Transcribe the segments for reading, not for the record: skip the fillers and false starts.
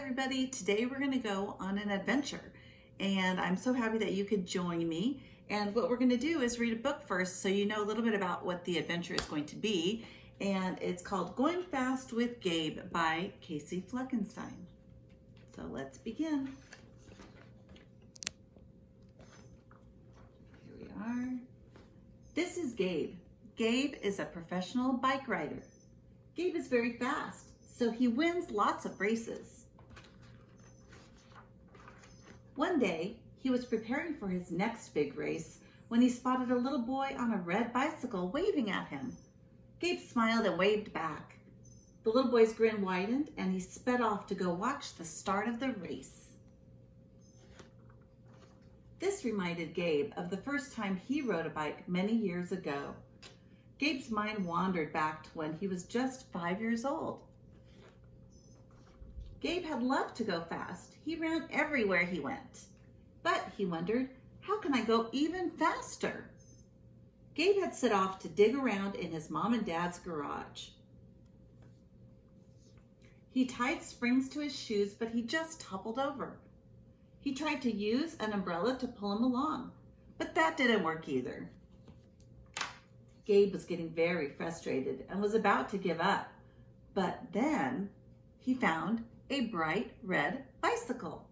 everybody. Today we're going to go on an adventure and I'm so happy that you could join me. And what we're going to do is read a book first so you know a little bit about what the adventure is going to be. And it's called Going Fast with Gabe by Casey Fleckenstein. So let's begin. Here we are. This is Gabe. Gabe is a professional bike rider. Gabe is very fast, so he wins lots of races. One day, he was preparing for his next big race when he spotted a little boy on a red bicycle waving at him. Gabe smiled and waved back. The little boy's grin widened and he sped off to go watch the start of the race. This reminded Gabe of the first time he rode a bike many years ago. Gabe's mind wandered back to when he was just 5 years old. Gabe had loved to go fast. He ran everywhere he went. But he wondered, how can I go even faster? Gabe had set off to dig around in his mom and dad's garage. He tied springs to his shoes, but he just toppled over. He tried to use an umbrella to pull him along, but that didn't work either. Gabe was getting very frustrated and was about to give up, but then he found a bright red bicycle.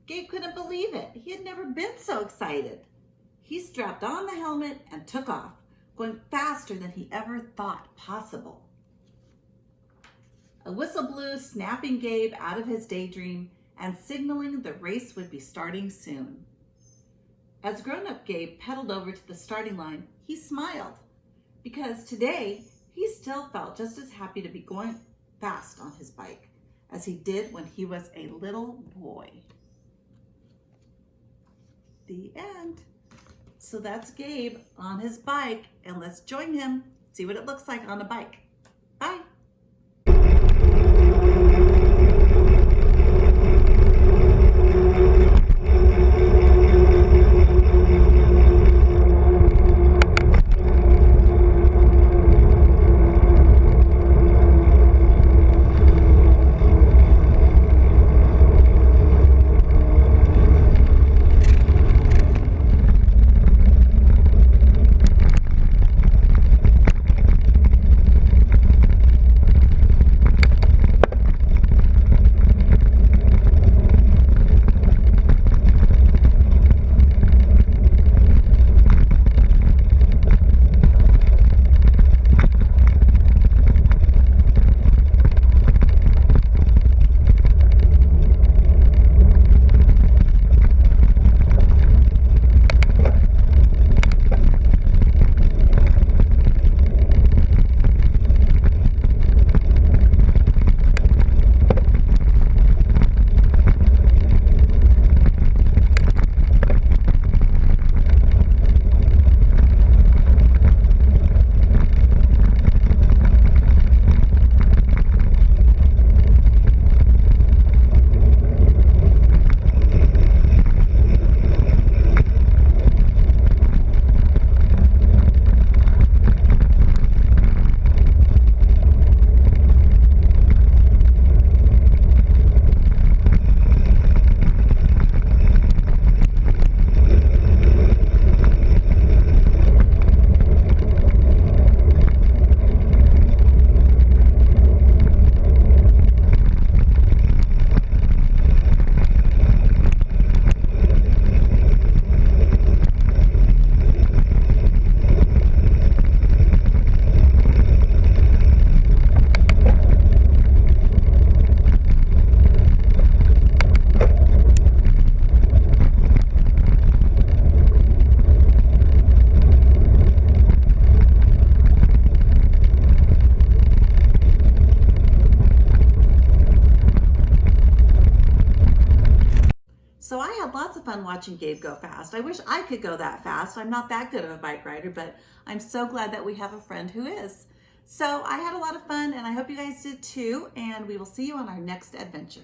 Gabe couldn't believe it. He had never been so excited. He strapped on the helmet and took off, going faster than he ever thought possible. A whistle blew, snapping Gabe out of his daydream and signaling the race would be starting soon. As grown-up Gabe pedaled over to the starting line, he smiled because today he still felt just as happy to be going fast on his bike as he did when he was a little boy. The end. So that's Gabe on his bike, and let's join him, see what it looks like on a bike. Bye. So I had lots of fun watching Gabe go fast. I wish I could go that fast. I'm not that good of a bike rider, but I'm so glad that we have a friend who is. So I had a lot of fun and I hope you guys did too, and we will see you on our next adventure.